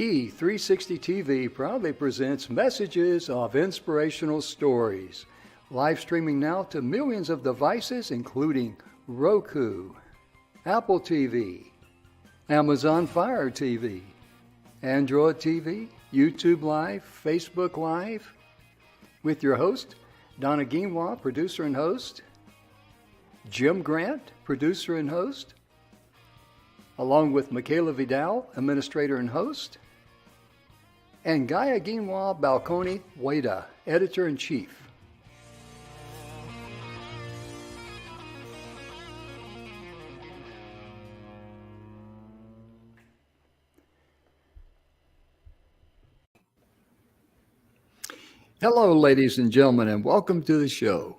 E360 TV proudly presents messages of inspirational stories. Live streaming now to millions of devices, including Roku, Apple TV, Amazon Fire TV, Android TV, YouTube Live, Facebook Live, with your host, Donna Guinois, producer and host, Jim Grant, producer and host, along with Michaela Vidal, administrator and host, and Gaia Guinois Balconi Wada, editor-in-chief. Hello, ladies and gentlemen, and welcome to the show.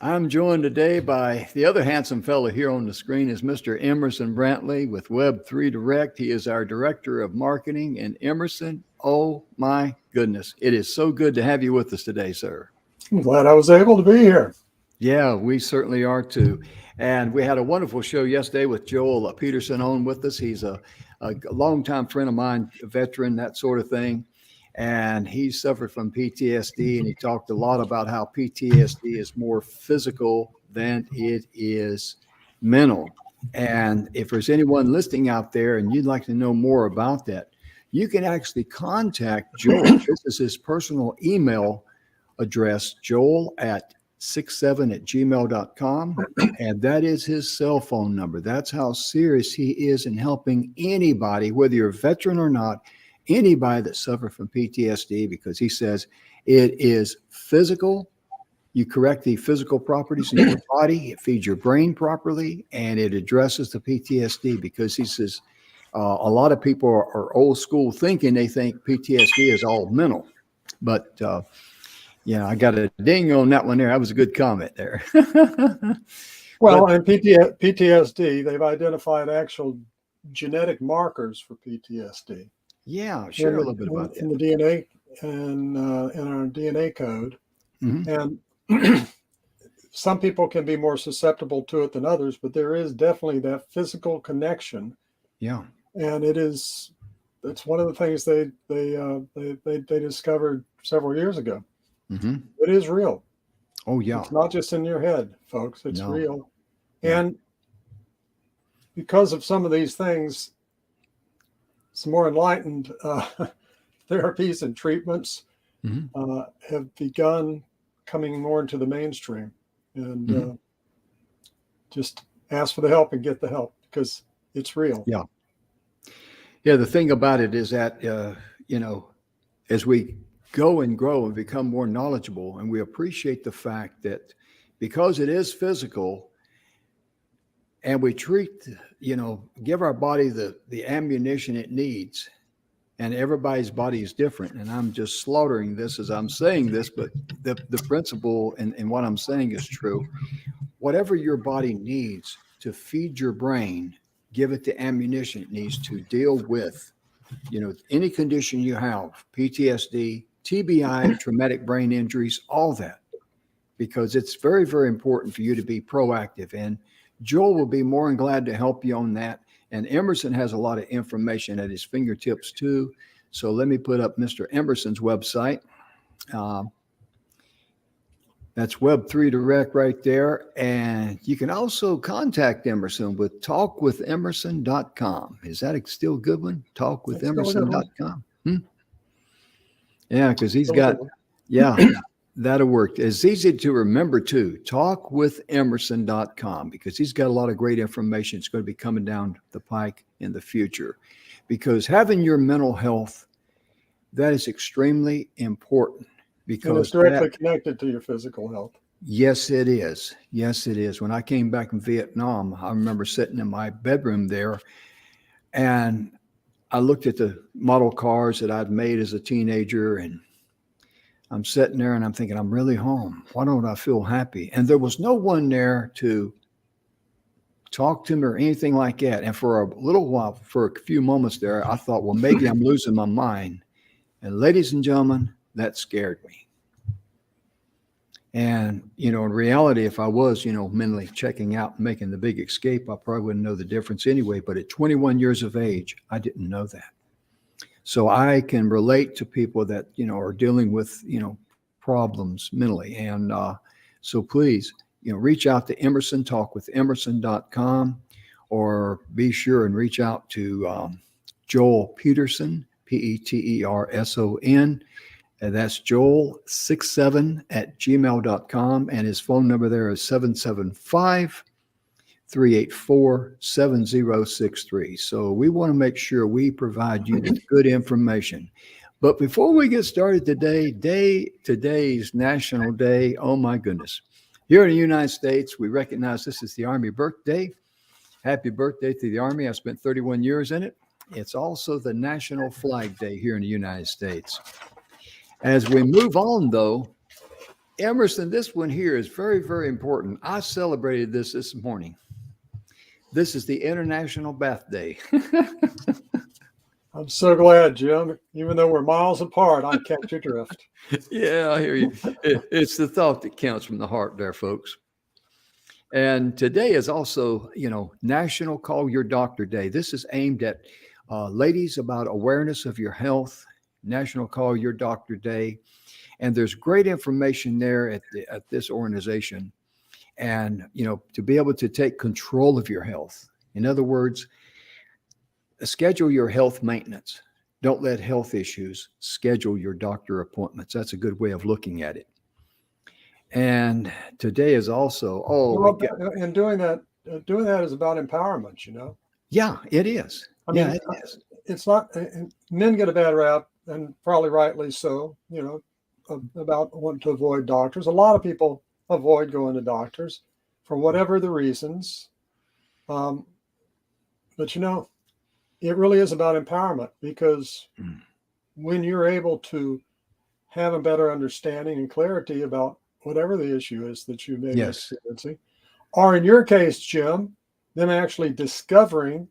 I'm joined today by the other handsome fellow here on the screen is Mr. Emerson Brantley with Web3 Direct. He is our director of marketing. And Emerson, oh my goodness, it is so good to have you with us today, sir. I'm glad I was able to be here. Yeah, we certainly are too. And we had a wonderful show yesterday with Joel Peterson on with us. He's a longtime friend of mine, a veteran, that sort of thing. And he suffered from PTSD, and he talked a lot about how PTSD is more physical than it is mental. And if there's anyone listening out there and you'd like to know more about that, you can actually contact Joel. This is his personal email address, joel@67@gmail.com. And that is his cell phone number. That's how serious he is in helping anybody, whether you're a veteran or not, anybody that suffered from PTSD, because he says it is physical. You correct the physical properties in your body, it feeds your brain properly, and it addresses the PTSD, because he says a lot of people are old school thinking. They think PTSD is all mental. But yeah, I got a ding on that one there. That was a good comment there. Well, and PTSD, they've identified actual genetic markers for PTSD. Yeah, share a little bit about that. In the DNA and in our DNA code. Mm-hmm. And some people can be more susceptible to it than others, but there is definitely that physical connection. Yeah. And it's one of the things they discovered several years ago. Mm-hmm. It is real. Oh, yeah. It's not just in your head, folks. It's real. Yeah. And because of some of these things, some more enlightened therapies and treatments have begun coming more into the mainstream. And just ask for the help and get the help, because it's real. Yeah. Yeah. The thing about it is that, as we go and grow and become more knowledgeable, and we appreciate the fact that because it is physical, and we treat, give our body the ammunition it needs, and everybody's body is different. And I'm just slaughtering this as I'm saying this, but the principle and what I'm saying is true. Whatever your body needs to feed your brain, give it the ammunition it needs to deal with, any condition you have, PTSD, TBI, traumatic brain injuries, all that, because it's very, very important for you to be proactive. And Joel will be more than glad to help you on that. And Emerson has a lot of information at his fingertips too. So let me put up Mr. Emerson's website. That's Web3 Direct right there. And you can also contact Emerson with talkwithemerson.com. Is that still a good one? Talkwithemerson.com. Yeah, because he's got, that'll work. It's easy to remember too. Talkwithemerson.com, because he's got a lot of great information. It's going to be coming down the pike in the future, because having your mental health, that is extremely important, because and it's directly connected to your physical health. Yes, it is. Yes, it is. When I came back from Vietnam, I remember sitting in my bedroom there, and I looked at the model cars that I'd made as a teenager, and I'm sitting there and I'm thinking, I'm really home. Why don't I feel happy? And there was no one there to talk to me or anything like that. And for a little while, for a few moments there, I thought, well, maybe I'm losing my mind. And ladies and gentlemen, that scared me. And, in reality, if I was, mentally checking out and making the big escape, I probably wouldn't know the difference anyway. But at 21 years of age, I didn't know that. So I can relate to people that, are dealing with, problems mentally. And so please, reach out to Emerson, talkwithemerson.com, or be sure and reach out to Joel Peterson, Peterson. And that's Joel67@gmail.com. And his phone number there is 775-384-7063. So we want to make sure we provide you with good information. But before we get started today's National Day, oh my goodness. Here in the United States, we recognize this is the Army birthday. Happy birthday to the Army. I spent 31 years in it. It's also the National Flag Day here in the United States. As we move on, though, Emerson, this one here is very, very important. I celebrated this morning. This is the International Bath Day. I'm so glad, Jim. Even though we're miles apart, I catch your drift. Yeah, I hear you. It's the thought that counts from the heart there, folks. And today is also, National Call Your Doctor Day. This is aimed at ladies about awareness of your health. National Call Your Doctor Day. And there's great information there at this organization. And, to be able to take control of your health. In other words, schedule your health maintenance. Don't let health issues schedule your doctor appointments. That's a good way of looking at it. And today is also, and doing that is about empowerment, Yeah, it is. It is. It's not, men get a bad rap, and probably rightly so, about wanting to avoid doctors. A lot of people avoid going to doctors for whatever the reasons. But it really is about empowerment, because when you're able to have a better understanding and clarity about whatever the issue is that you may be experiencing, or in your case, Jim, them actually discovering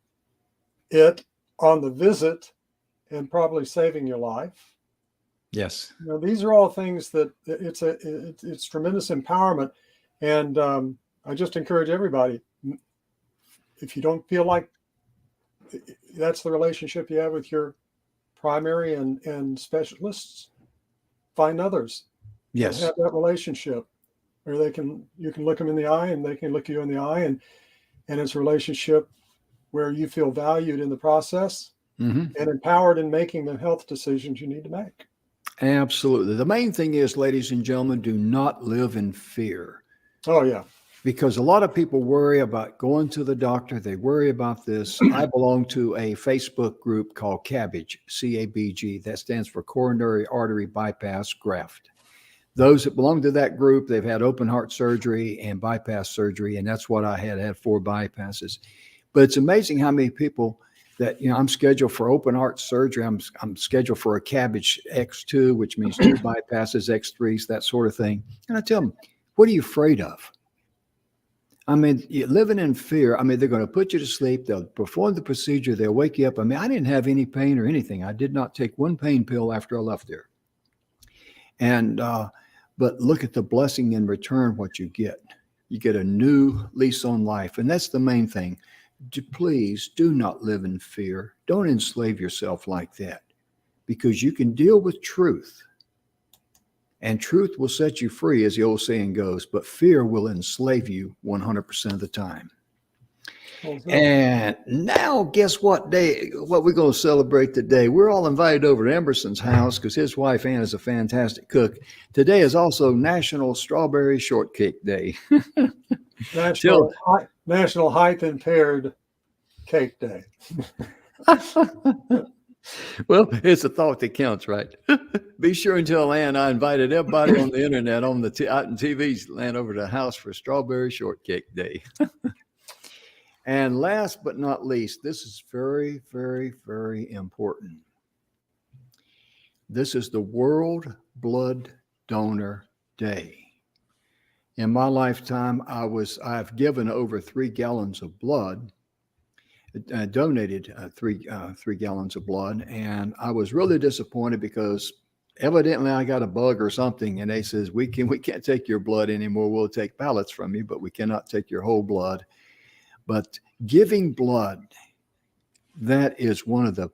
it on the visit and probably saving your life. Yes. These are all things that it's tremendous empowerment. And I just encourage everybody, if you don't feel like that's the relationship you have with your primary and specialists, find others. Yes. Have that relationship where you can look them in the eye and they can look you in the eye, and it's a relationship where you feel valued in the process and empowered in making the health decisions you need to make. Absolutely. The main thing is, ladies and gentlemen, do not live in fear. Oh, yeah. Because a lot of people worry about going to the doctor. They worry about this. I belong to a Facebook group called CABG, CABG. That stands for Coronary Artery Bypass Graft. Those that belong to that group, they've had open heart surgery and bypass surgery, and that's what I had 4 bypasses. But it's amazing how many people that, I'm scheduled for open heart surgery. I'm scheduled for a CABG X2, which means 2 bypasses, X3s, that sort of thing. And I tell them, what are you afraid of? You're living in fear. They're going to put you to sleep. They'll perform the procedure. They'll wake you up. I didn't have any pain or anything. I did not take one pain pill after I left there. And, but look at the blessing in return, what you get. You get a new lease on life. And that's the main thing. Please do not live in fear. Don't enslave yourself like that, because you can deal with truth. And truth will set you free, as the old saying goes, but fear will enslave you 100% of the time. And now, guess what we're going to celebrate today? We're all invited over to Emerson's house because his wife, Ann, is a fantastic cook. Today is also National Strawberry Shortcake Day. National Height Impaired Cake Day. Well, it's a thought that counts, right? Be sure and tell Ann I invited everybody on the internet, on the out in TV's land, over to the house for Strawberry Shortcake Day. And last but not least, this is very, very, very important. This is the World Blood Donor Day. In my lifetime, I've given over 3 gallons of blood. Donated 3 gallons of blood, and I was really disappointed because evidently I got a bug or something, and they says we can't take your blood anymore. We'll take pallets from you, but we cannot take your whole blood. But giving blood, that is one of the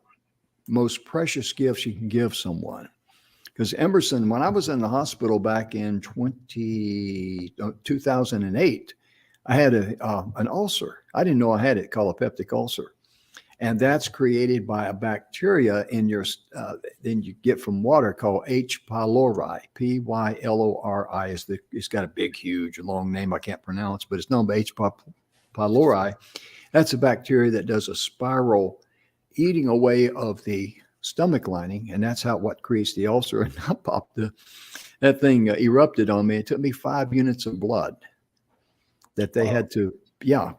most precious gifts you can give someone. Because Emerson, when I was in the hospital back in 2008, I had an ulcer. I didn't know I had it, called a peptic ulcer. And that's created by a bacteria in your, then you get from water called H. pylori. Pylori is it's got a big, huge, long name I can't pronounce, but it's known by H. pylori. That's a bacteria that does a spiral eating away of the stomach lining, and that's what creates the ulcer. And I popped that thing erupted on me. It took me 5 units of blood that they had to,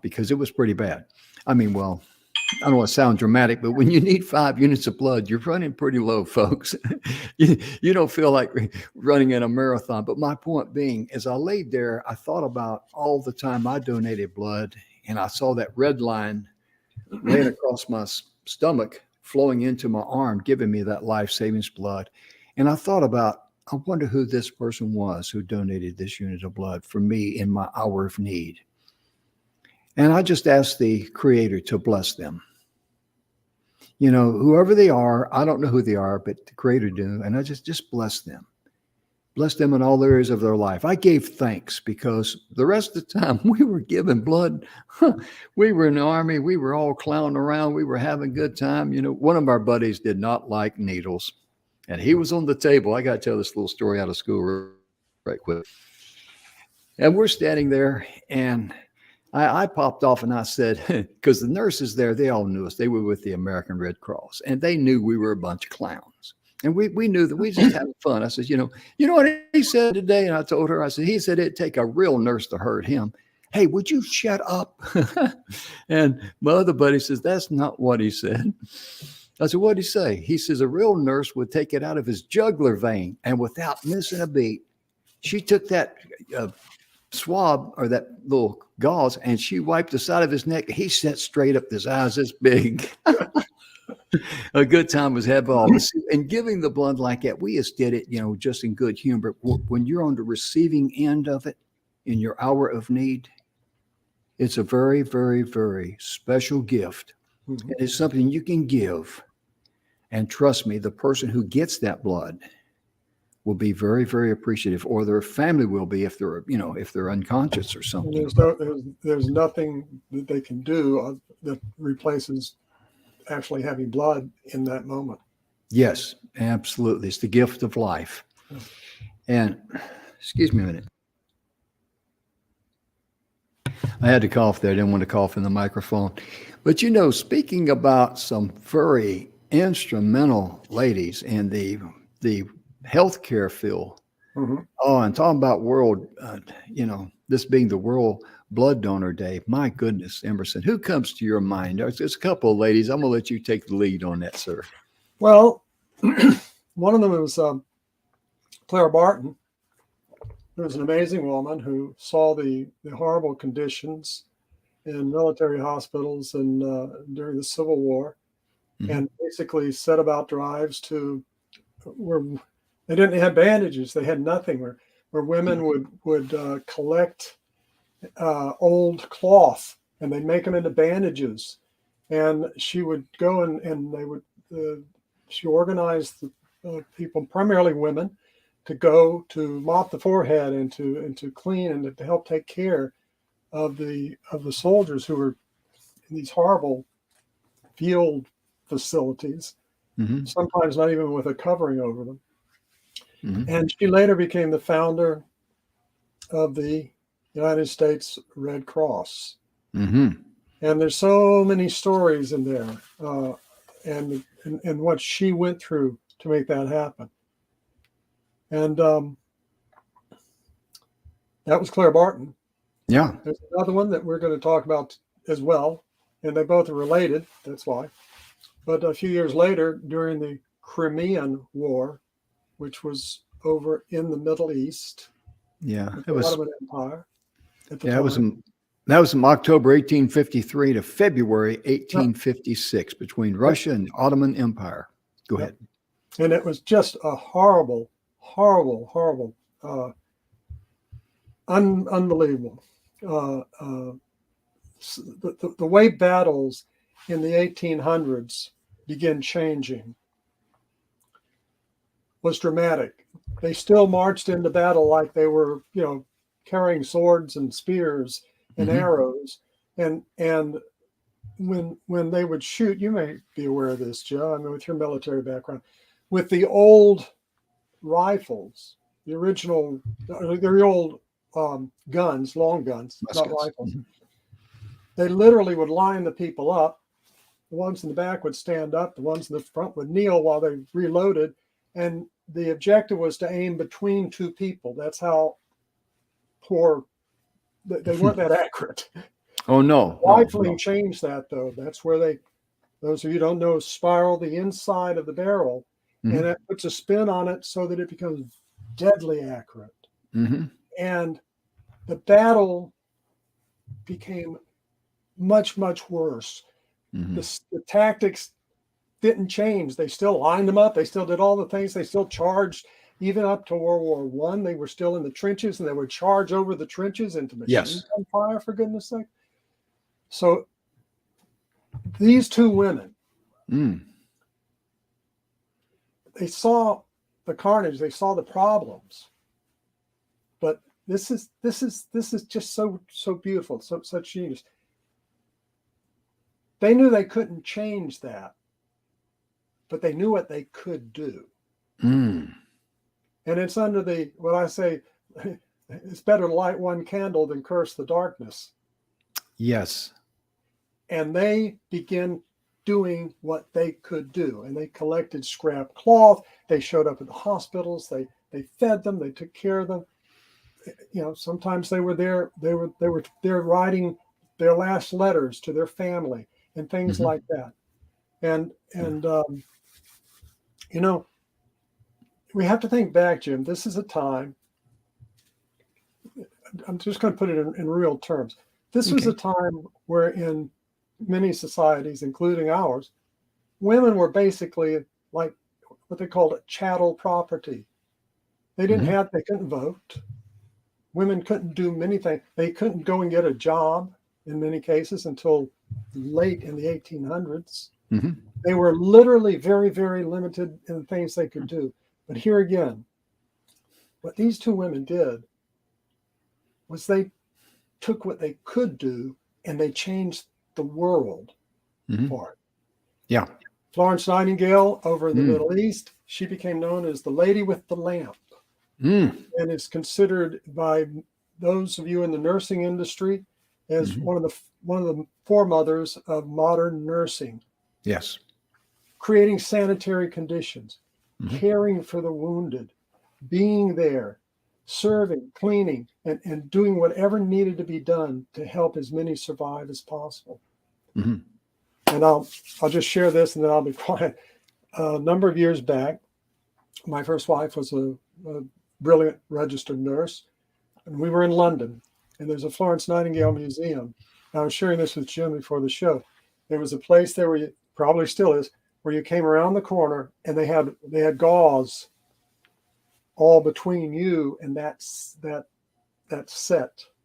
because it was pretty bad. I mean, well, I don't want to sound dramatic, but when you need 5 units of blood, you're running pretty low, folks. you don't feel like running in a marathon. But my point being, as I laid there, I thought about all the time I donated blood, and I saw that red line laying across my stomach, flowing into my arm, giving me that life savings blood. And I thought about, I wonder who this person was who donated this unit of blood for me in my hour of need. And I just asked the Creator to bless them. You know, whoever they are, I don't know who they are, but the Creator do. And I just bless them. Bless them in all areas of their life. I gave thanks because the rest of the time we were giving blood. We were in the Army. We were all clowning around. We were having a good time. You know, one of our buddies did not like needles. And he was on the table. I got to tell this little story out of school right quick. And we're standing there, and I popped off and I said, because the nurses there, they all knew us. They were with the American Red Cross, and they knew we were a bunch of clowns. And we knew that we just having fun. I said, you know what he said today? And I told her, I said, he said it'd take a real nurse to hurt him. Hey, would you shut up? And my other buddy says, that's not what he said. I said, what'd he say? He says, a real nurse would take it out of his jugular vein, and without missing a beat, she took that swab or that little gauze and she wiped the side of his neck. He sat straight up, his eyes this big. A good time was had by all. And giving the blood like that, we just did it, you know, just in good humor. When you're on the receiving end of it in your hour of need, it's a very, very, very special gift. Mm-hmm. It is something you can give. And trust me, the person who gets that blood will be very, very appreciative, or their family will be if they're unconscious or something. There's nothing that they can do that replaces actually having blood in that moment. Yes, absolutely. It's the gift of life. And excuse me a minute. I had to cough there. I didn't want to cough in the microphone. But, you know, speaking about some very instrumental ladies in the healthcare field. Mm-hmm. Oh, and talking about world, this being the World Blood Donor Day. My goodness, Emerson, who comes to your mind? There's a couple of ladies. I'm going to let you take the lead on that, sir. Well, one of them was Clara Barton, who was an amazing woman who saw the horrible conditions in military hospitals and during the Civil War, mm-hmm. and basically set about drives to where they didn't have bandages. They had nothing. Where women would collect old cloth and they'd make them into bandages. And she would go and they would. She organized the people, primarily women, to go to mop the forehead and to clean and to help take care of the soldiers who were in these horrible field facilities. Mm-hmm. Sometimes not even with a covering over them. Mm-hmm. And she later became the founder of the United States Red Cross. Mm-hmm. And there's so many stories in there, and what she went through to make that happen. And that was Clara Barton. Yeah. There's another one that we're going to talk about as well, and they both are related. That's why. But a few years later, during the Crimean War, which was over in the Middle East, it was Ottoman Empire. That was from October 1853 to February 1856 between Russia and the Ottoman Empire. Go ahead. And it was just a horrible, horrible, horrible, unbelievable. The way battles in the 1800s begin changing was dramatic. They still marched into battle like they were, carrying swords and spears and arrows. And when they would shoot, you may be aware of this, Joe, I mean, with your military background, with the old rifles, the old guns, long guns, Muskets. not rifles. They literally would line the people up. The ones in the back would stand up. The ones in the front would kneel while they reloaded. And the objective was to aim between two people. That's how poor, they weren't that accurate. Oh, no. Rifling changed that, though. That's where those of you who don't know, spiral the inside of the barrel. And it puts a spin on it so that it becomes deadly accurate. And the battle became much, much worse. The tactics didn't change. They still lined them up. They still did all the things. They still charged. Even up to World War I, they were still in the trenches, and they would charge over the trenches into machine gun fire, for goodness sake. So these two women, they saw the carnage. They saw the problems. But this is just so beautiful, such genius. They knew they couldn't change that, but they knew what they could do. And it's under what I say, it's better to light one candle than curse the darkness. Yes. And they began doing what they could do. And they collected scrap cloth. They showed up at the hospitals. They fed them. They took care of them. Sometimes they were there. They were there writing their last letters to their family and things like that. And we have to think back, Jim. This is a time, I'm just going to put it in real terms. This was a time where in many societies, including ours, women were basically like what they called chattel property. They couldn't vote. Women couldn't do many things. They couldn't go and get a job in many cases until late in the 1800s. They were literally very, very limited in the things they could do. But here again, what these two women did was they took what they could do and they changed the world for it. Yeah. Florence Nightingale over in the Middle East, she became known as the lady with the lamp. And is considered by those of you in the nursing industry as one of the foremothers of modern nursing. Yes. Creating sanitary conditions, caring for the wounded, being there, serving, cleaning, and doing whatever needed to be done to help as many survive as possible. And I'll just share this and then I'll be quiet. A number of years back, my first wife was a brilliant registered nurse, and we were in London, and there's a Florence Nightingale Museum. I was sharing this with Jim before the show. There was a place there where probably still is, where you came around the corner and they had gauze all between you and that set,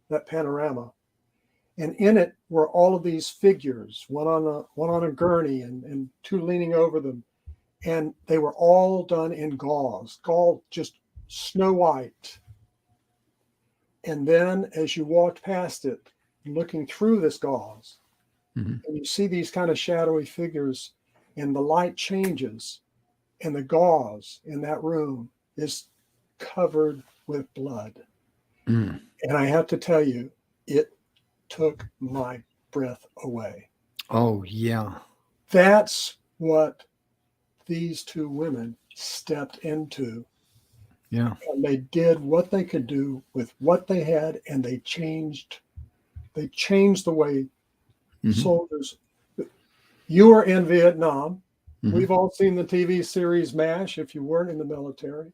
that panorama. And in it were all of these figures, one on a gurney and two leaning over them. And they were all done in gauze, just snow white. And then as you walked past it, looking through this gauze, and you see these kind of shadowy figures, and the light changes, and the gauze in that room is covered with blood. And I have to tell you, it took my breath away. Oh, yeah. That's what these two women stepped into. Yeah. And they did what they could do with what they had, and they changed the way soldiers. You were in Vietnam. We've all seen the TV series MASH if you weren't in the military.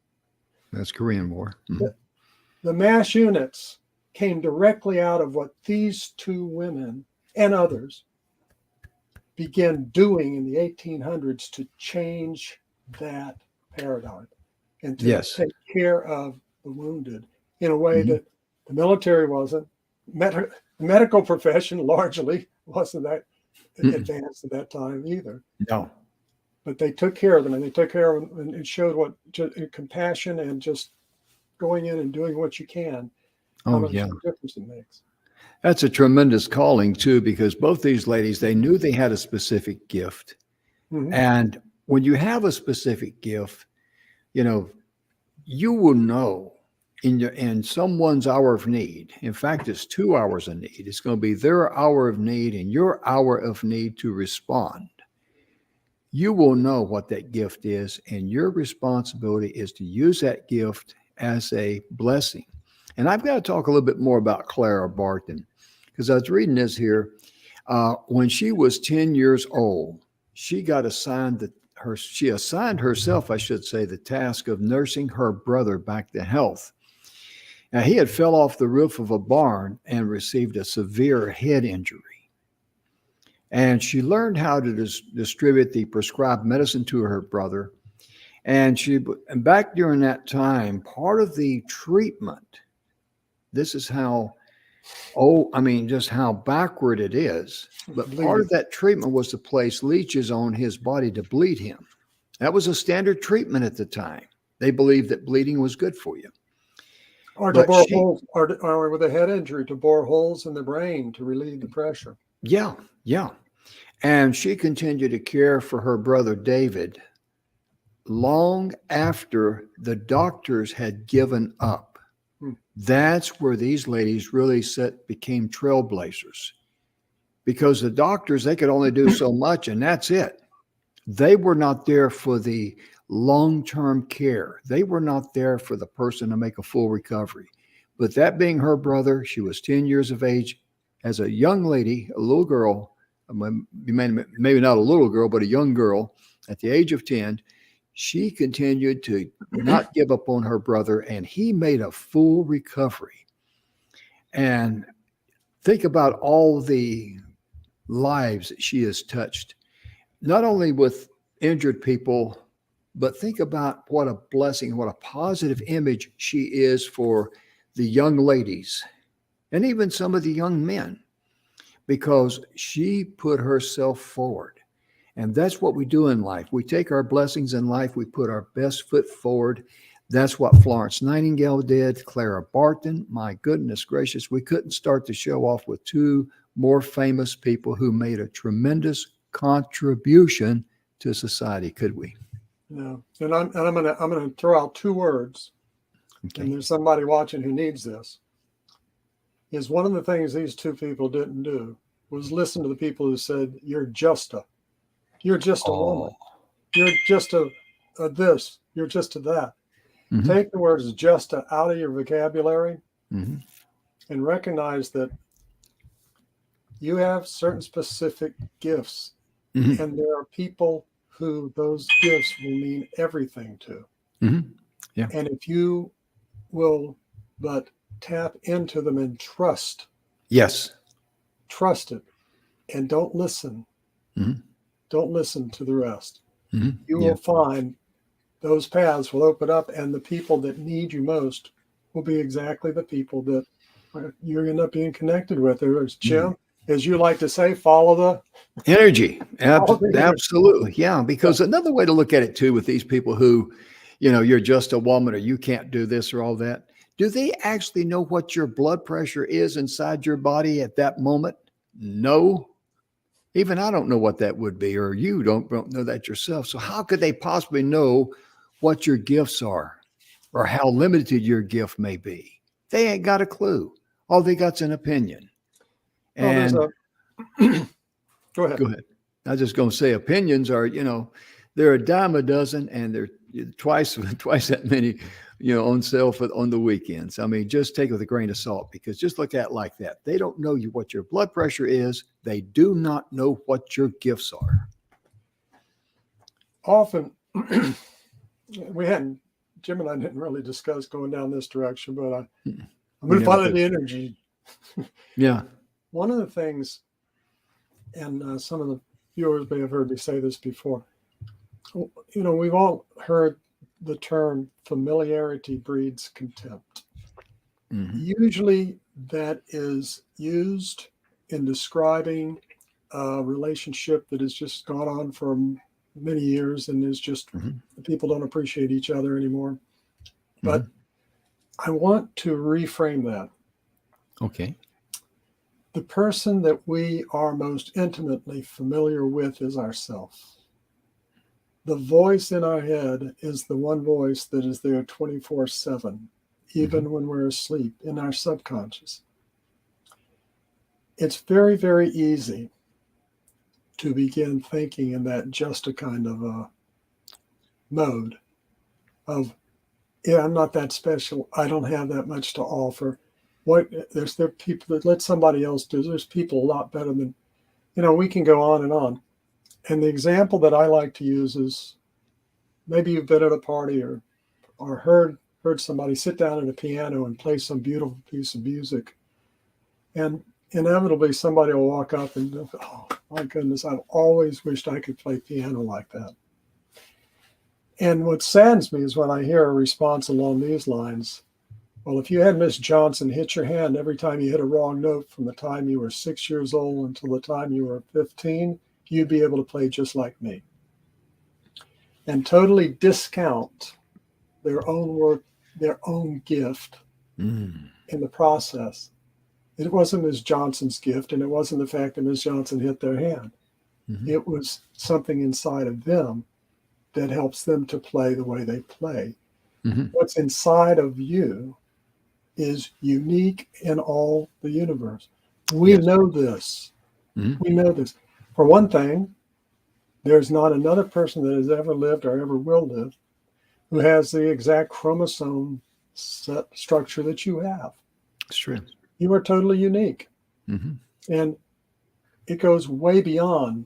That's Korean War. The MASH units came directly out of what these two women and others began doing in the 1800s to change that paradigm and to take care of the wounded in a way that the military wasn't. The medical profession largely wasn't that advanced at that time either. No. but they took care of them, and they took care of them, and it showed what compassion and just going in and doing what you can. How Oh, much yeah. difference it makes. That's a tremendous calling, too, because both these ladies, they knew they had a specific gift. Mm-hmm. And when you have a specific gift, you know, you will know in someone's hour of need. In fact, it's 2 hours of need. It's going to be their hour of need and your hour of need to respond. You will know what that gift is, and your responsibility is to use that gift as a blessing. And I've got to talk a little bit more about Clara Barton, because I was reading this here. When she was 10 years old, she got assigned she assigned herself, I should say, the task of nursing her brother back to health. Now, he had fell off the roof of a barn and received a severe head injury. And she learned how to distribute the prescribed medicine to her brother. And back during that time, part of the treatment, this is how, just how backward it is. But part of that treatment was to place leeches on his body to bleed him. That was a standard treatment at the time. They believed that bleeding was good for you. Or to bore holes, or with a head injury, to bore holes in the brain to relieve the pressure. Yeah, yeah. And she continued to care for her brother David long after the doctors had given up. That's where these ladies really became trailblazers, because the doctors, they could only do so much, and that's it. They were not there for the long-term care. They were not there for the person to make a full recovery. But that being her brother, she was 10 years of age. As a young lady, a little girl, maybe not a little girl, but a young girl at the age of 10, she continued to not give up on her brother, and he made a full recovery. And think about all the lives that she has touched, not only with injured people, but think about what a blessing, what a positive image she is for the young ladies and even some of the young men, because she put herself forward. And that's what we do in life. We take our blessings in life, we put our best foot forward. That's what Florence Nightingale did. Clara Barton, my goodness gracious, we couldn't start the show off with two more famous people who made a tremendous contribution to society, could we? No. And I'm gonna throw out two words. Okay. And there's somebody watching who needs this. Is one of the things these two people didn't do was listen to the people who said, you're just a woman. You're just a this. You're just a that. Mm-hmm. Take the words just a out of your vocabulary, mm-hmm. and recognize that you have certain specific gifts, mm-hmm. and there are people who those gifts will mean everything to. Mm-hmm. Yeah. And if you will but tap into them and trust. Yes. Trust it. And don't listen. Mm-hmm. Don't listen to the rest. Mm-hmm. You will find those paths will open up, and the people that need you most will be exactly the people that you're going to end up being connected with. There's Jim, as you like to say, follow the energy. Absolutely. Yeah. Because another way to look at it too, with these people who, you're just a woman, or you can't do this or all that. Do they actually know what your blood pressure is inside your body at that moment? No. Even I don't know what that would be, or you don't know that yourself. So how could they possibly know what your gifts are, or how limited your gift may be? They ain't got a clue. All they got's an opinion. And Go ahead. Go ahead. I was just going to say, opinions are, they're a dime a dozen, and they're twice that many, on sale on the weekends. I mean, just take it with a grain of salt, because just look at it like that. They don't know what your blood pressure is. They do not know what your gifts are. Often, Jim and I didn't really discuss going down this direction, but I'm going to follow the energy. Yeah. One of the things, and some of the viewers may have heard me say this before, we've all heard the term familiarity breeds contempt. Mm-hmm. Usually that is used in describing a relationship that has just gone on for many years, and it's just people don't appreciate each other anymore. But I want to reframe that. Okay. The person that we are most intimately familiar with is ourself. The voice in our head is the one voice that is there 24/7, even when we're asleep in our subconscious. It's very, very easy to begin thinking in that just a kind of a mode of, yeah, I'm not that special. I don't have that much to offer. There are people that let somebody else do. There's people a lot better than, we can go on and on. And the example that I like to use is, maybe you've been at a party or heard somebody sit down at a piano and play some beautiful piece of music. And inevitably somebody will walk up and go, oh my goodness, I've always wished I could play piano like that. And what saddens me is when I hear a response along these lines. Well, if you had Miss Johnson hit your hand every time you hit a wrong note from the time you were 6 years old until the time you were 15, you'd be able to play just like me. And totally discount their own work, their own gift in the process. It wasn't Ms. Johnson's gift, and it wasn't the fact that Ms. Johnson hit their hand. It was something inside of them that helps them to play the way they play. What's inside of you is unique in all the universe. We know this. We know this. For one thing, there's not another person that has ever lived or ever will live who has the exact chromosome set structure that you have. It's true. You are totally unique. And it goes way beyond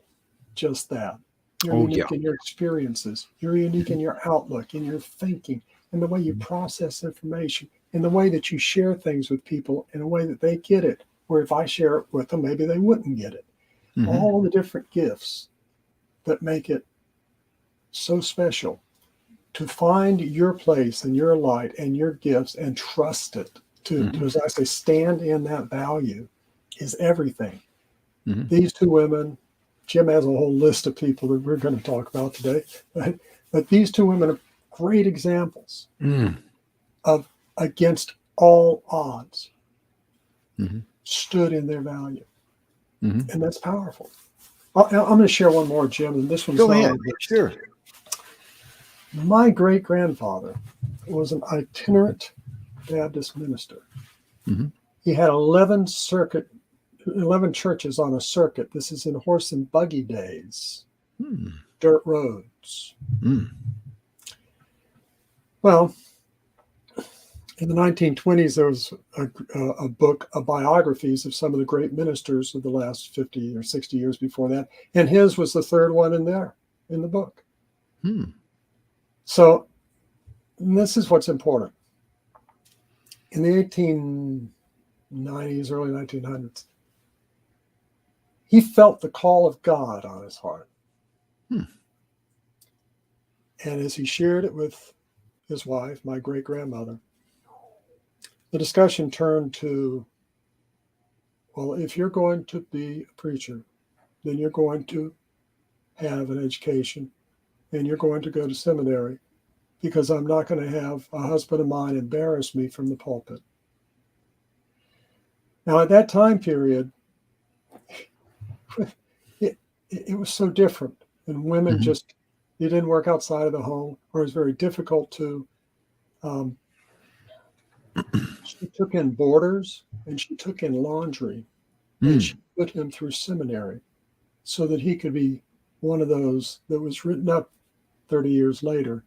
just that. You're unique in your experiences. You're unique in your outlook, in your thinking, in the way you process information, in the way that you share things with people in a way that they get it. Where if I share it with them, maybe they wouldn't get it. All the different gifts that make it so special. To find your place and your light and your gifts and trust it, to as I say, stand in that value is everything. These two women, Jim has a whole list of people that we're going to talk about today, but these two women are great examples of, against all odds, stood in their value. And that's powerful. I'm going to share one more, Jim, and this one's Go ahead. Sure. My great-grandfather was an itinerant Baptist minister. He had 11 churches on a circuit. This is in horse and buggy days, dirt roads. Well, in the 1920s, there was a book of biographies of some of the great ministers of the last 50 or 60 years before that. And his was the third one in there, in the book. So this is what's important. In the 1890s, early 1900s, he felt the call of God on his heart. And as he shared it with his wife, my great-grandmother, the discussion turned to, well, if you're going to be a preacher, then you're going to have an education and you're going to go to seminary, because I'm not going to have a husband of mine embarrass me from the pulpit. Now, at that time period, it was so different. And women just, it didn't work outside of the home, or it was very difficult to. She took in boarders and she took in laundry, and she put him through seminary so that he could be one of those that was written up 30 years later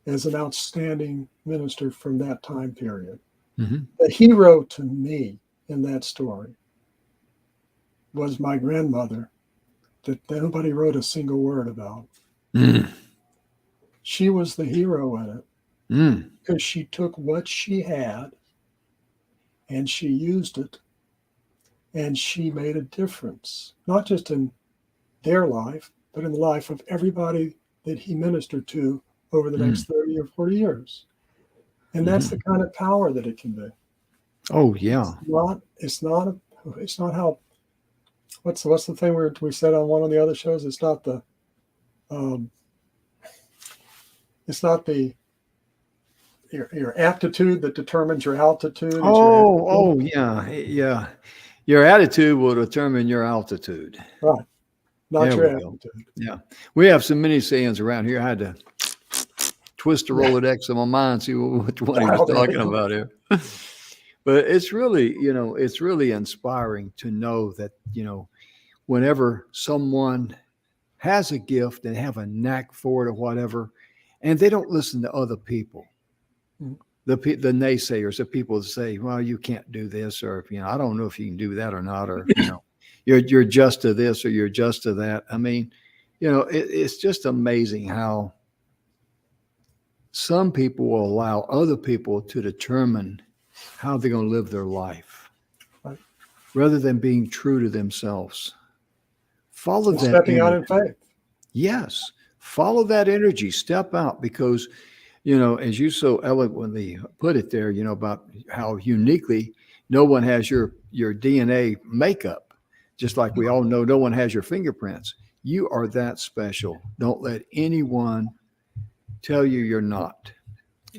as an outstanding minister from that time period. The hero to me in that story was my grandmother, that nobody wrote a single word about. She was the hero in it because she took what she had and she used it, and she made a difference, not just in their life, but in the life of everybody that he ministered to over the next 30 or 40 years. And that's the kind of power that it can be. Oh, yeah. It's not how, what's the thing we said on one of the other shows? It's not the um, it's not your aptitude that determines your altitude. It's your attitude. Yeah. Your attitude will determine your altitude. Right. Not There your we go. aptitude. Yeah. We have some many sayings around here. I had to twist the Rolodex of my mind, see which one he was talking about here. But it's really, it's really inspiring to know that, whenever someone has a gift and have a knack for it or whatever, and they don't listen to other people, the naysayers, the people that say, well, you can't do this, or, I don't know if you can do that or not, or, you're just to this or you're just to that. I mean, it's just amazing how some people will allow other people to determine how they're going to live their life rather than being true to themselves. Follow that stepping out energy. in faith. Yes. Follow that energy. Step out because, as you so eloquently put it there, about how uniquely no one has your DNA makeup, just like we all know no one has your fingerprints. You are that special. Don't let anyone tell you you're not.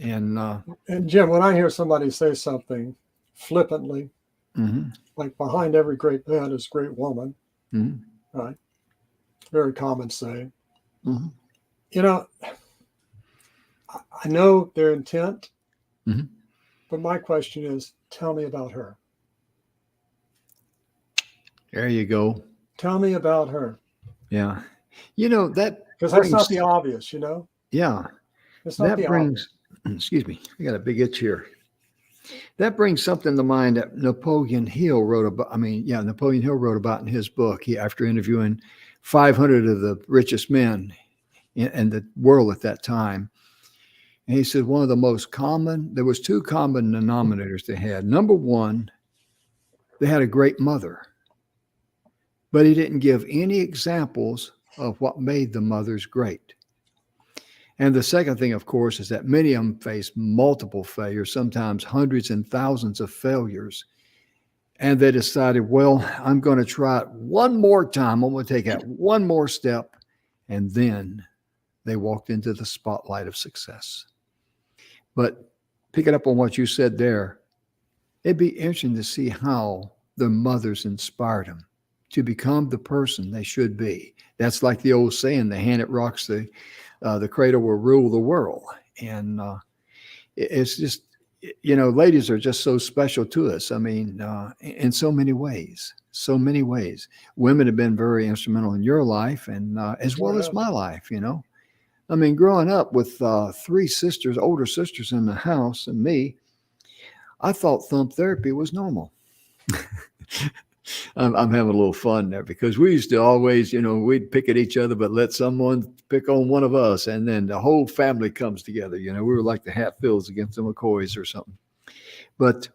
And Jim, when I hear somebody say something flippantly, like behind every great man is a great woman, right? Very common saying. I know their intent, but my question is, tell me about her. There you go. Tell me about her. Yeah. That because that's not the obvious, Yeah. It's not the obvious. Excuse me, I got a big itch here. That brings something to mind that Napoleon Hill wrote about. Napoleon Hill wrote about in his book. After interviewing 500 of the richest men in the world at that time, and he said one of the most common, there was two common denominators they had. Number one, they had a great mother, but he didn't give any examples of what made the mothers great. And the second thing, of course, is that many of them faced multiple failures, sometimes hundreds and thousands of failures. And they decided, well, I'm going to try it one more time. I'm going to take out one more step. And then they walked into the spotlight of success. But picking up on what you said there, it'd be interesting to see how their mothers inspired them to become the person they should be. That's like the old saying, the hand that rocks the cradle will rule the world. And it's just, ladies are just so special to us. I mean, in so many ways. Women have been very instrumental in your life and as well as my life, I mean, growing up with three sisters, older sisters in the house and me, I thought thumb therapy was normal. I'm having a little fun there because we used to always, we'd pick at each other, but let someone pick on one of us. And then the whole family comes together. We were like the Hatfields against the McCoys or something. But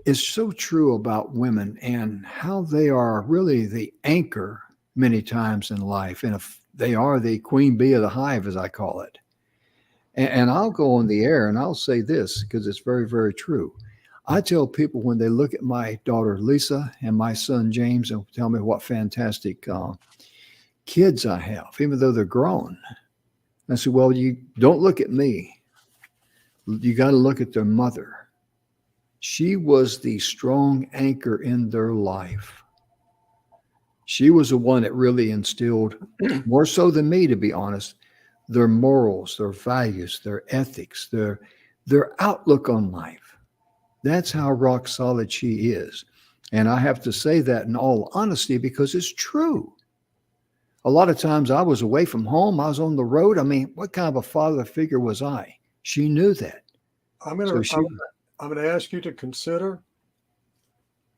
it's so true about women and how they are really the anchor many times in life. And if they are the queen bee of the hive, as I call it. And I'll go on the air and I'll say this because it's very, very true. I tell people when they look at my daughter, Lisa, and my son, James, and tell me what fantastic kids I have, even though they're grown. I said, well, you don't look at me. You got to look at their mother. She was the strong anchor in their life. She was the one that really instilled, more so than me, to be honest, their morals, their values, their ethics, their outlook on life. That's how rock solid she is. And I have to say that in all honesty because it's true. A lot of times I was away from home. I was on the road. I mean, what kind of a father figure was I? She knew that. I'm going to ask you to consider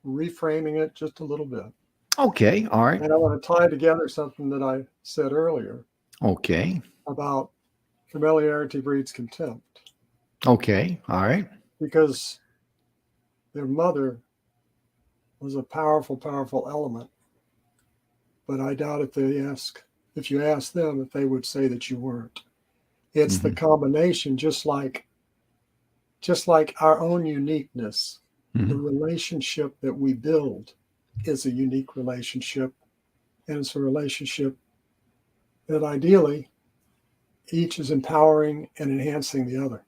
reframing it just a little bit. Okay. All right. And I want to tie together something that I said earlier. Okay. About familiarity breeds contempt. Okay. All right. Because their mother was a powerful, powerful element. But I doubt if you ask them, if they would say that you weren't. It's the combination, just like our own uniqueness, the relationship that we build is a unique relationship. And it's a relationship that ideally each is empowering and enhancing the other.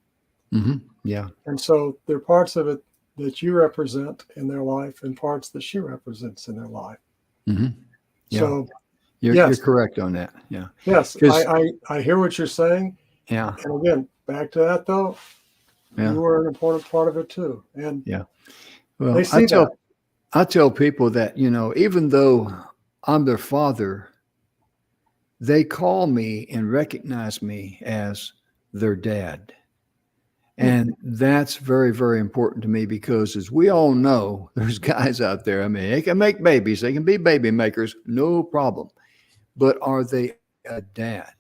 Yeah. And so there are parts of it that you represent in their life and parts that she represents in their life. Yeah. So You're correct on that. Yeah. Yes, I hear what you're saying. Yeah. And again, back to that though, Yeah. you were an important part of it too. And Yeah. Well, they see that. I tell people that, even though I'm their father, they call me and recognize me as their dad. And that's very, very important to me because, as we all know, there's guys out there. I mean, they can make babies. They can be baby makers, no problem. But are they a dad?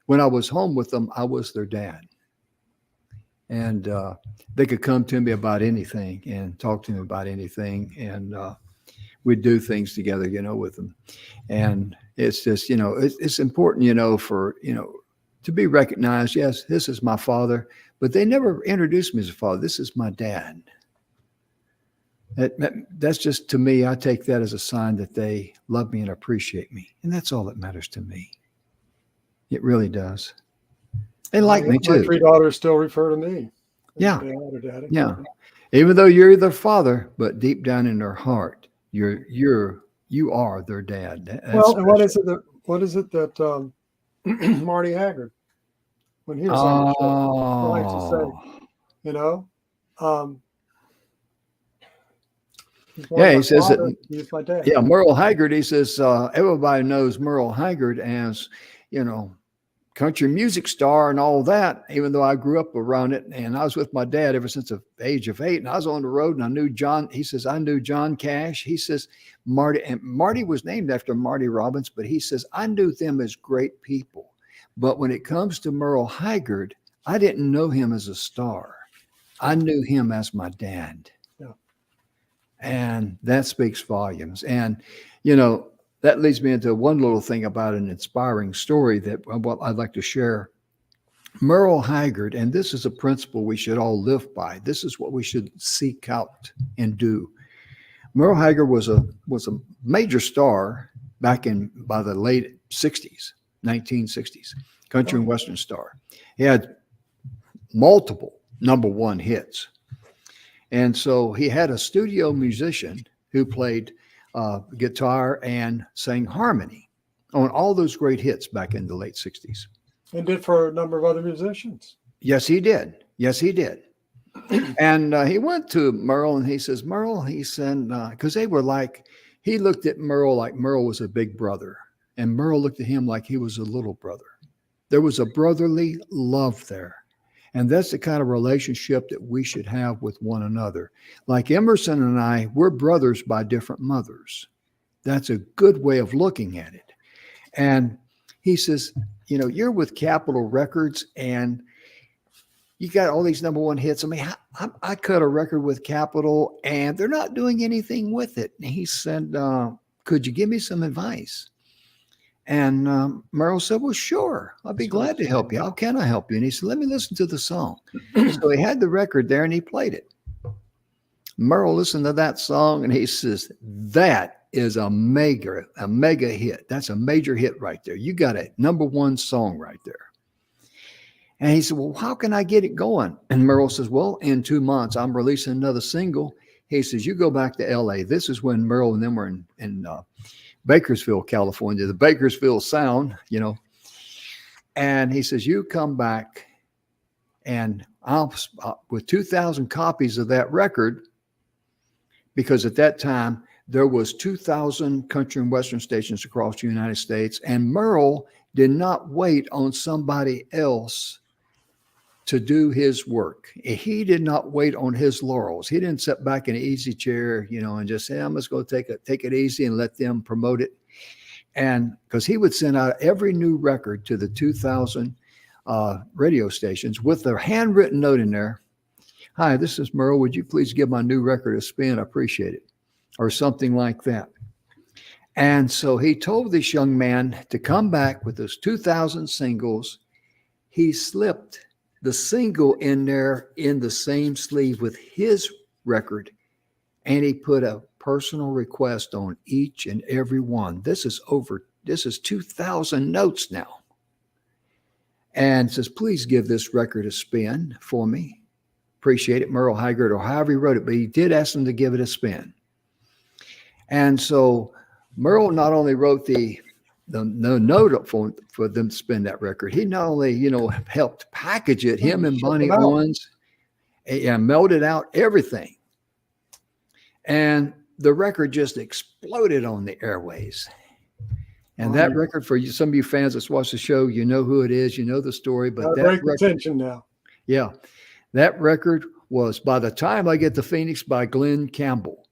When I was home with them, I was their dad. And they could come to me about anything and talk to me about anything. And we'd do things together, with them. And it's just, it's important, for, to be recognized. Yes, this is my father, but they never introduced me as a father. This is my dad. That's just, to me, I take that as a sign that they love me and appreciate me. And that's all that matters to me. It really does. They like me too. My 3 daughters still refer to me. Yeah. Dad or daddy. Yeah. Even though you're their father, but deep down in their heart, you are their dad. That's well, and what special. is it that Marty Haggard, when he was on the show, likes to say, he says that. He's my dad. Yeah, Merle Haggard. He says everybody knows Merle Haggard as, country music star and all that, even though I grew up around it. And I was with my dad ever since the age of 8. And I was on the road and I knew John. He says, I knew John Cash. He says, Marty was named after Marty Robbins, but he says, I knew them as great people. But when it comes to Merle Haggard, I didn't know him as a star. I knew him as my dad. Yeah. And that speaks volumes. And, that leads me into one little thing about an inspiring story that I'd like to share. Merle Haggard, and this is a principle we should all live by. This is what we should seek out and do. Merle Haggard was a major star back by the late 60s, 1960s, country and western star. He had multiple #1 hits. And so he had a studio musician who played guitar and sang harmony on all those great hits back in the late 60s. And did for a number of other musicians. Yes, he did. And he went to Merle and he says, Merle, he said, because he looked at Merle like Merle was a big brother. And Merle looked at him like he was a little brother. There was a brotherly love there. And that's the kind of relationship that we should have with one another. Like Emerson and I, we're brothers by different mothers. That's a good way of looking at it. And he says, you're with Capitol Records and you got all these #1 hits. I mean, I cut a record with Capitol and they're not doing anything with it. And he said, could you give me some advice? And Merle said, well, sure, I'll be glad to help you. How can I help you? And he said, let me listen to the song. So he had the record there and he played it. Merle listened to that song and he says, that is a mega hit. That's a major hit right there. You got a #1 song right there. And he said, well, how can I get it going? And Merle says, well, in 2 months, I'm releasing another single. He says, you go back to LA. This is when Merle and them were in Bakersfield, California, the Bakersfield Sound, and he says, you come back and I'll with 2,000 copies of that record, because at that time there was 2,000 country and western stations across the United States. And Merle did not wait on somebody else to do his work. He did not wait on his laurels. He didn't sit back in an easy chair, and just say, I'm just going to take it easy and let them promote it. And because he would send out every new record to the 2,000 radio stations with a handwritten note in there. Hi, this is Merle. Would you please give my new record a spin? I appreciate it. Or something like that. And so he told this young man to come back with those 2,000 singles. He slipped the single in there in the same sleeve with his record, and he put a personal request on each and every one. This is over This is 2,000 notes now. And says, please give this record a spin for me. Appreciate it, Merle Haggard, or however he wrote it, but he did ask them to give it a spin. And so Merle not only wrote the note for them to spin that record, he not only, helped package it, him and Bonnie Owens, and melded out everything. And the record just exploded on the airways. And that record, for you, some of you fans that's watched the show, you know who it is, you know the story. But that break attention now. Yeah. That record was By the Time I Get to Phoenix by Glenn Campbell.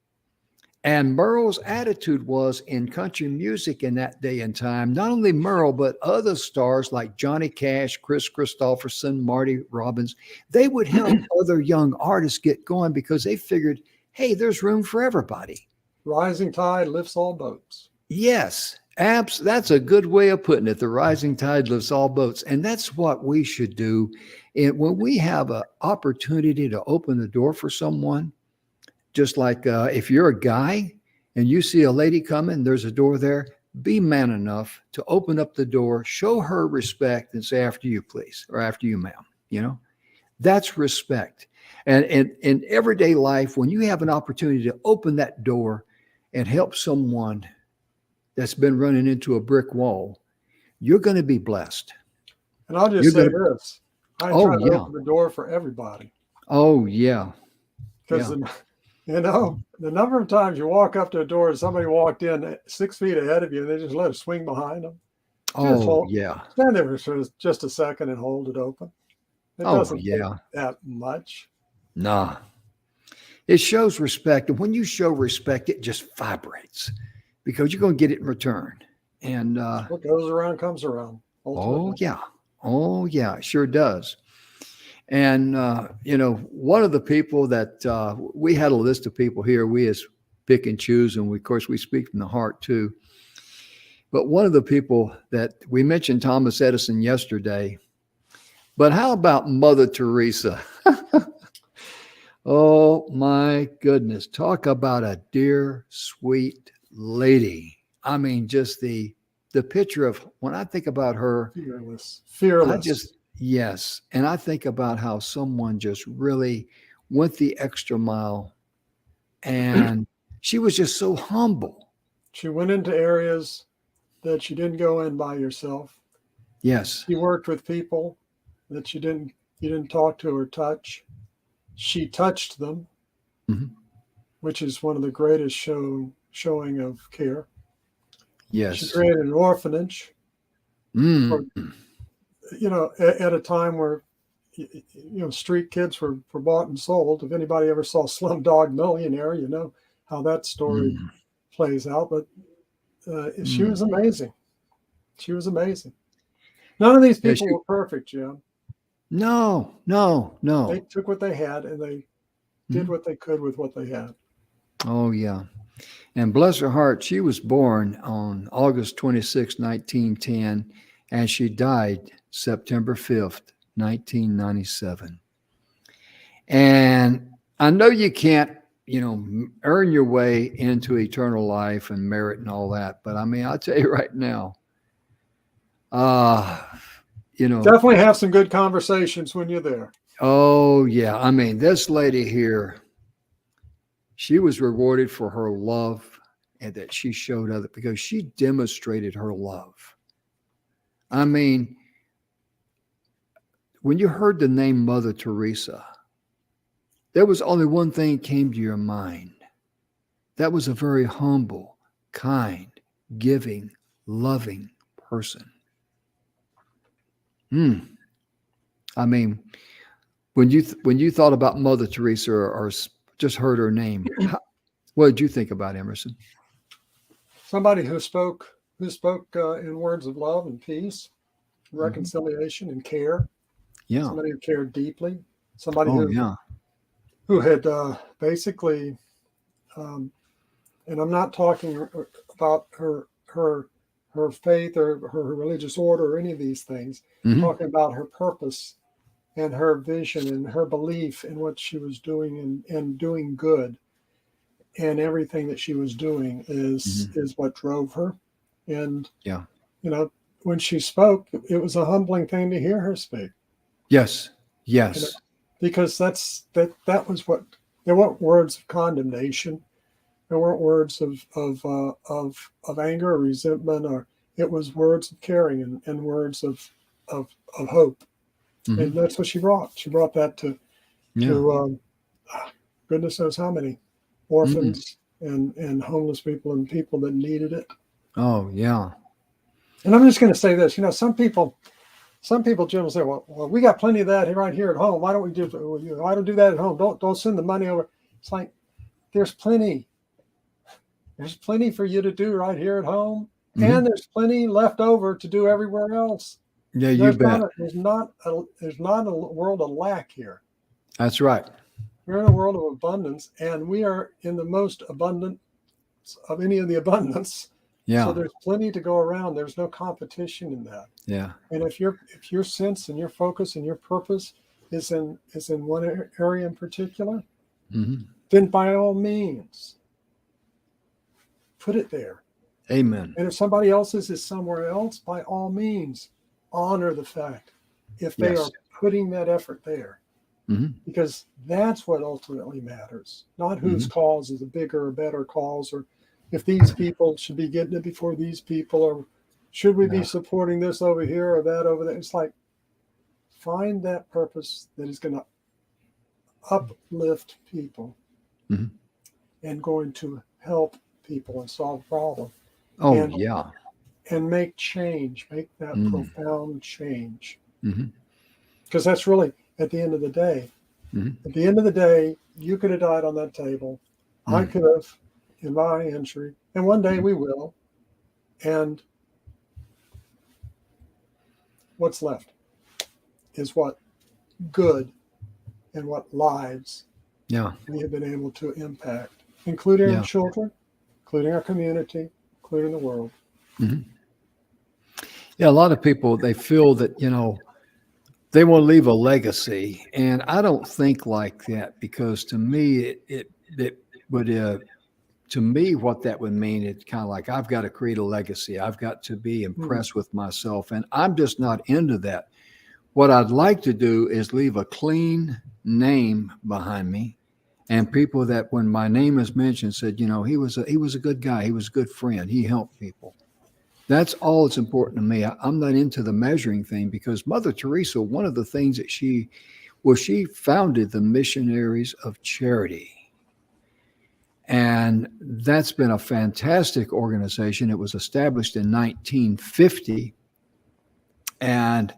And Merle's attitude was in country music in that day and time, not only Merle, but other stars like Johnny Cash, Chris Christopherson, Marty Robbins, they would help other young artists get going because they figured, hey, there's room for everybody. Rising tide lifts all boats. Yes, that's a good way of putting it. The rising tide lifts all boats. And that's what we should do. And when we have an opportunity to open the door for someone, just like if you're a guy and you see a lady coming, there's a door there, be man enough to open up the door, show her respect and say, after you, please, or after you, ma'am. That's respect. And in everyday life, when you have an opportunity to open that door and help someone that's been running into a brick wall, you're going to be blessed. And I'll just say this. I try to open the door for everybody. Oh, yeah. Because, the number of times you walk up to a door and somebody walked in 6 feet ahead of you and they just let it swing behind them. Stand there for just a second and hold it open. It doesn't take that much. Nah. It shows respect. And when you show respect, it just vibrates because you're going to get it in return. And what goes around comes around. Ultimately. Oh, yeah. It sure does. And, one of the people that we had a list of people here, we as pick and choose, and of course we speak from the heart too. But one of the people that we mentioned, Thomas Edison yesterday, but how about Mother Theresa? Oh my goodness. Talk about a dear, sweet lady. I mean, just the picture of when I think about her. Fearless. Yes. And I think about how someone just really went the extra mile and she was just so humble. She went into areas that she didn't go in by yourself. Yes. She worked with people that you didn't talk to or touch. She touched them, which is one of the greatest showing of care. Yes. She created an orphanage. At a time where, street kids were bought and sold. If anybody ever saw Slumdog Millionaire, you know how that story plays out. But she was amazing. She was amazing. None of these people were perfect, Jim. No. They took what they had and they did what they could with what they had. Oh, yeah. And bless her heart, she was born on August 26, 1910, and she died September 5th, 1997. And I know you can't, earn your way into eternal life and merit and all that. But I mean, I'll tell you right now, definitely have some good conversations when you're there. Oh, yeah. I mean, this lady here, she was rewarded for her love and that she showed others because she demonstrated her love. I mean, when you heard the name Mother Teresa, there was only one thing came to your mind. That was a very humble, kind, giving, loving person. I mean, when you thought about Mother Teresa or just heard her name, what did you think about, Emerson? Somebody who spoke in words of love and peace, reconciliation and care. Yeah. Somebody who cared deeply. Somebody who had basically, and I'm not talking about her faith or her religious order or any of these things. I'm talking about her purpose and her vision and her belief in what she was doing and doing good. And everything that she was doing is what drove her. And, Yeah. when she spoke, it was a humbling thing to hear her speak. Yes. You know, Yes. because that was what, there weren't words of condemnation. There weren't words of anger or resentment, or it was words of caring and words of hope. And Mm-hmm. that's what she brought. She brought that Yeah. to goodness knows how many Mm-hmm. orphans and homeless people and people that needed it. Oh, yeah. And I'm just going to say this, some people, Jim, will say, well, we got plenty of that right here at home. Why don't we why don't do that at home? Don't send the money over. It's like, there's plenty for you to do right here at home. Mm-hmm. And there's plenty left over to do everywhere else. Yeah, you bet. There's not a world of lack here. That's right. We're in a world of abundance, and we are in the most abundant of any of the abundance. Yeah. So there's plenty to go around. There's no competition in that. Yeah. And if your sense and your focus and your purpose is in one area in particular, Mm-hmm. then by all means, put it there. Amen. And if somebody else's is somewhere else, by all means, honor the fact if they are putting that effort there. Mm-hmm. Because that's what ultimately matters, not whose cause is a bigger or better cause, or if these people should be getting it before these people, or should we be supporting this over here or that over there. It's like, find that purpose that is going to uplift people and going to help people and solve problems. Oh, and, yeah. And make that profound change. Mm-hmm. Because that's really, at the end of the day, you could have died on that table. I could have in my entry, and one day we will. And what's left is what good and what lives we have been able to impact, including our children, including our community, including the world. Mm-hmm. Yeah, a lot of people, they feel that, they want to leave a legacy. And I don't think like that, because to me, it would, to me, what that would mean, it's kind of like, I've got to create a legacy. I've got to be impressed with myself. And I'm just not into that. What I'd like to do is leave a clean name behind me. And people that, when my name is mentioned, said, he was a good guy. He was a good friend. He helped people. That's all that's important to me. I'm not into the measuring thing, because Mother Teresa, one of the things that she founded the Missionaries of Charity. And that's been a fantastic organization. It was established in 1950. And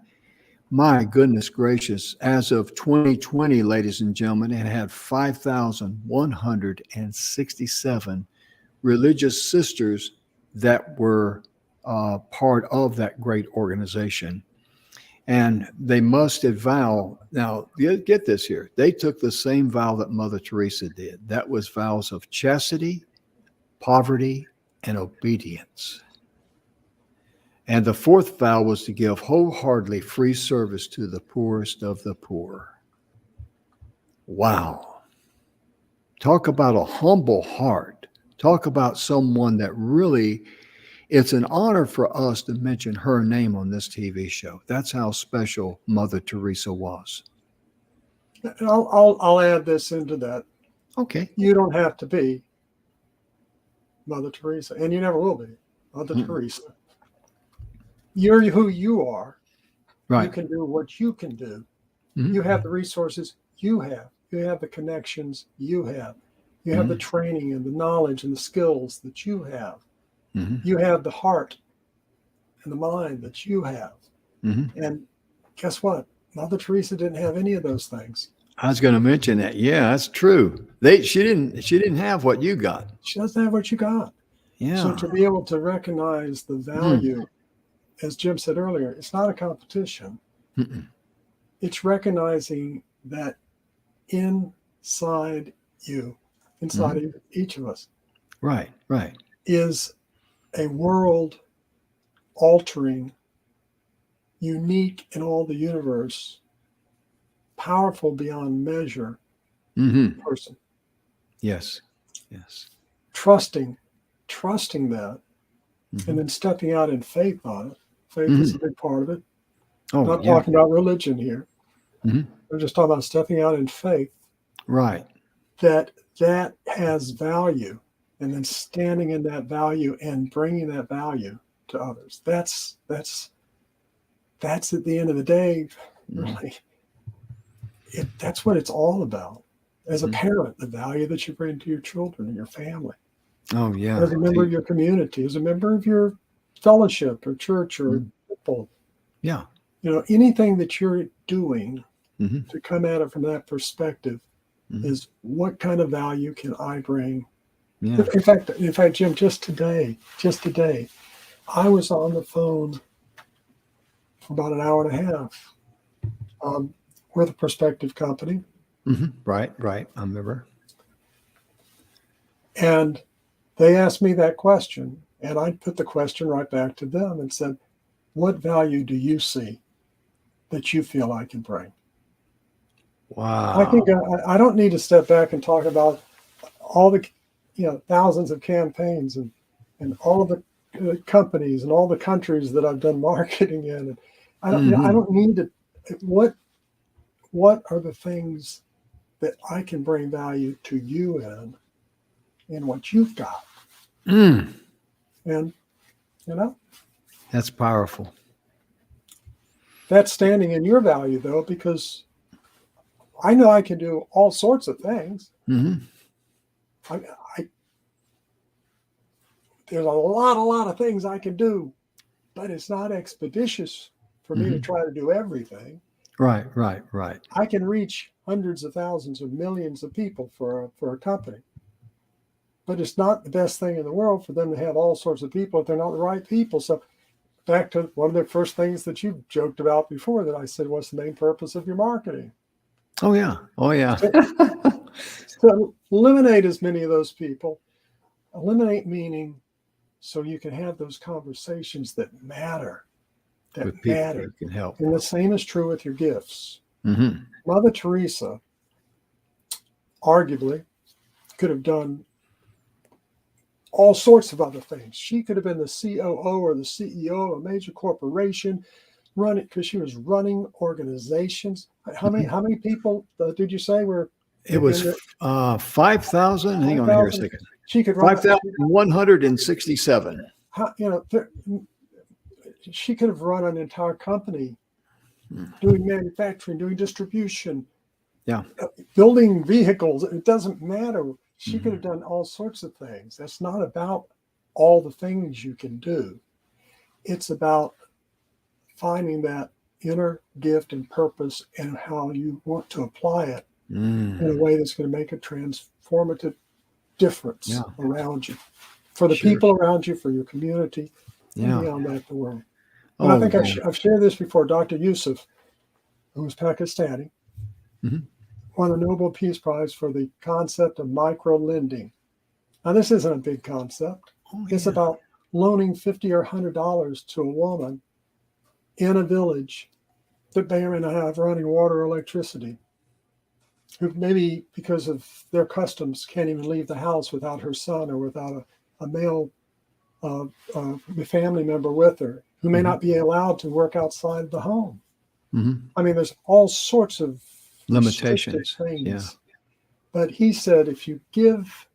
my goodness gracious, as of 2020, ladies and gentlemen, it had 5,167 religious sisters that were part of that great organization. And they must vow. Now, get this here. They took the same vow that Mother Teresa did. That was vows of chastity, poverty, and obedience. And the fourth vow was to give wholeheartedly free service to the poorest of the poor. Wow. Talk about a humble heart. Talk about someone that really, it's an honor for us to mention her name on this TV show. That's how special Mother Teresa was. And I'll add this into that. Okay. You don't have to be Mother Teresa, and you never will be Mother Teresa. You're who you are. Right. You can do what you can do. You have the resources you have. You have the connections you have. You have the training and the knowledge and the skills that you have. You have the heart and the mind that you have. And guess what? Mother Teresa didn't have any of those things. I was going to mention that. Yeah, that's true. She didn't have what you got. She doesn't have what you got. Yeah. So to be able to recognize the value, as Jim said earlier, it's not a competition. It's recognizing that inside you, inside of each of us, right, is a world altering, unique in all the universe, powerful beyond measure person. Yes. Trusting that Mm-hmm. and then stepping out in faith on it. Faith Mm-hmm. is a big part of it. Oh, I'm not yeah. talking about religion here. Mm-hmm. We're just talking about stepping out in faith. Right. That has value, and then standing in that value and bringing that value to others. That's at the end of the day, really, that's what it's all about. As a parent, the value that you bring to your children and your family. Oh, yeah. As a member of your community, as a member of your fellowship or church or people. Yeah. Anything that you're doing Mm-hmm. to come at it from that perspective is what kind of value can I bring? Yeah. In fact, Jim, just today, I was on the phone for about an hour and a half with a prospective company. Mm-hmm. Right. I remember. And they asked me that question, and I put the question right back to them and said, what value do you see that you feel I can bring? Wow. I think I don't need to step back and talk about all the, thousands of campaigns and all of the companies and all the countries that I've done marketing in. And I don't need to. What are the things that I can bring value to you in what you've got? And that's powerful. That's standing in your value, though, because I know I can do all sorts of things. Mm-hmm. There's a lot of things I can do, but it's not expeditious for me to try to do everything. Right. I can reach hundreds of thousands or millions of people for a company, but it's not the best thing in the world for them to have all sorts of people if they're not the right people. So back to one of the first things that you joked about before that I said, what's the main purpose of your marketing? Oh, yeah. So eliminate as many of those people. Eliminate meaning so you can have those conversations that matter. With people who can help. And the same is true with your gifts. Mm-hmm. Mother Theresa arguably could have done all sorts of other things. She could have been the COO or the CEO of a major corporation, run it because she was running organizations. How many people did you say were? It was 5,000. Hang on here a second. She could run 5,167. She could have run an entire company doing manufacturing, doing distribution, building vehicles. It doesn't matter. She could have done all sorts of things. That's not about all the things you can do. It's about finding that inner gift and purpose and how you want to apply it in a way that's going to make a transformative difference around you, for the people around you, for your community, and beyond that, the world. And I think I've shared this before. Dr. Yusuf, who was Pakistani, won the Nobel Peace Prize for the concept of micro-lending. Now, this isn't a big concept. It's about loaning $50 or $100 to a woman in a village that may or may not have running water or electricity, who maybe because of their customs can't even leave the house without her son or without a male family member with her, who may not be allowed to work outside the home. I mean, there's all sorts of limitations, things. But he said, if you give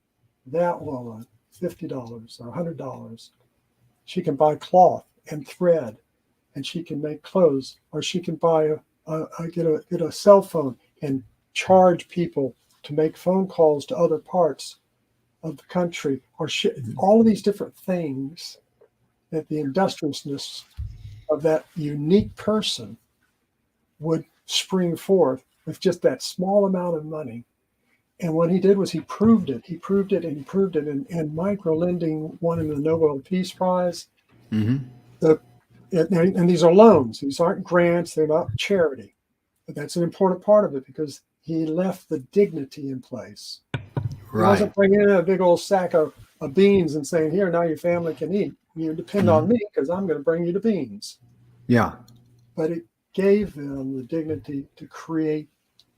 that woman $50 or $100, she can buy cloth and thread, and she can make clothes, or she can buy get a cell phone and charge people to make phone calls to other parts of the country, or all of these different things that the industriousness of that unique person would spring forth with just that small amount of money. And what he did was he proved it. And micro-lending won him the Nobel Peace Prize. And these are loans. These aren't grants. They're not charity. But that's an important part of it because he left the dignity in place. He wasn't bringing in a big old sack of beans and saying, here, now your family can eat. You depend on me because I'm going to bring you the beans. Yeah. But it gave them the dignity to create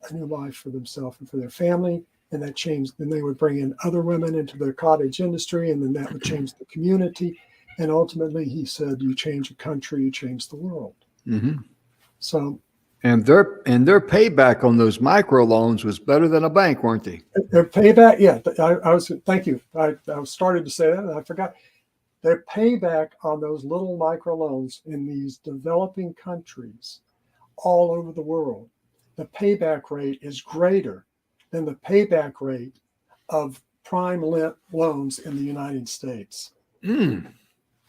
a new life for themselves and for their family. And that changed. Then they would bring in other women into their cottage industry, and then that would change the community. And ultimately, he said, you change a country, you change the world. Mm-hmm. So, and their payback on those microloans was better than a bank, weren't they? their payback, yeah, thank you. I started to say that and I forgot. Their payback on those little microloans in these developing countries all over the world, the payback rate is greater than the payback rate of prime loans in the United States. Mm.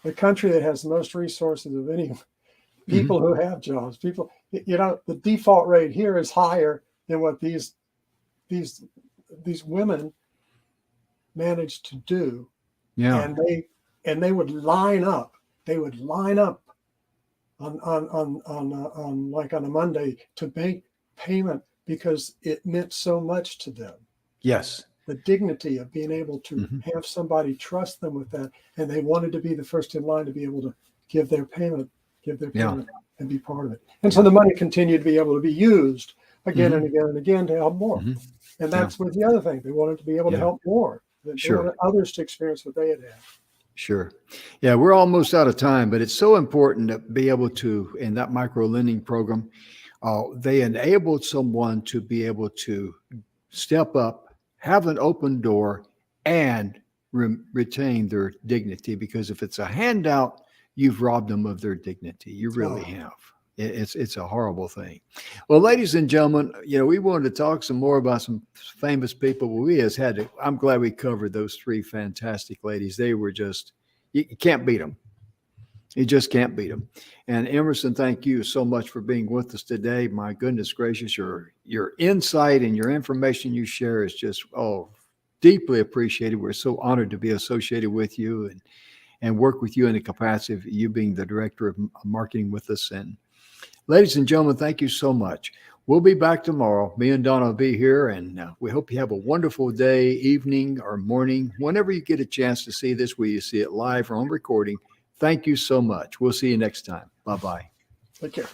The country that has the most resources of any people who have jobs. People, the default rate here is higher than what these women managed to do. Yeah. And they would line up. They would line up on like on a Monday to make payment because it meant so much to them. Yes. The dignity of being able to have somebody trust them with that, and they wanted to be the first in line to be able to give their payment and be part of it. And so the money continued to be able to be used again and again and again to help more. And that's with the other thing. They wanted to be able to help more. They wanted others to experience what they had had. Sure. Yeah, we're almost out of time, but it's so important to be able to, in that micro lending program, they enabled someone to be able to step up, have an open door, and retain their dignity. Because if it's a handout, you've robbed them of their dignity. You really have. It's a horrible thing. Well, ladies and gentlemen, we wanted to talk some more about some famous people. I'm glad we covered those three fantastic ladies. They were just, you can't beat them. You just can't beat them. And Emerson, thank you so much for being with us today. My goodness gracious, your insight and your information you share is just, deeply appreciated. We're so honored to be associated with you and work with you in the capacity of you being the director of marketing with us. And ladies and gentlemen, thank you so much. We'll be back tomorrow. Me and Donna will be here, and we hope you have a wonderful day, evening, or morning. Whenever you get a chance to see this, whether you see it live or on recording, thank you so much. We'll see you next time. Bye-bye. Take care.